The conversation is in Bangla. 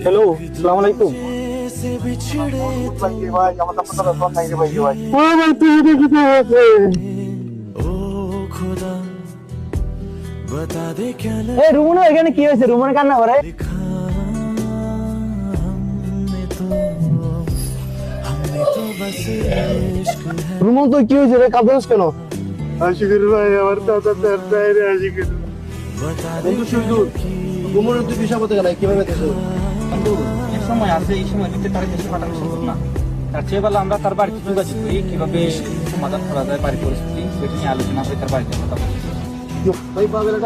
হ্যালো, আসসালামু আলাইকুম। রুমন এখানে কি হয়েছে? রুমন কান্না করে। রুমন তো কি হয়েছে রে, কাঁদছিস কেন? আশিকুর ভাই, আমার দাদা তার বাইরে আশিকুর। বন্ধু শুধু রুমনের তুই বিষয় বলতে গেলে কিভাবে দেখো? এক সময় আছে, এই সময় দিতে তার দেশে পাঠানো সম্ভব না। তার চেয়ে বলে আমরা তার বাড়িতে যোগাযোগ করি, কিভাবে সমাধান করা যায় বাড়ির পরিস্থিতি, সেটা নিয়ে আলোচনা করে তার বাড়িতে কথা বলি। ভাই পাবে না,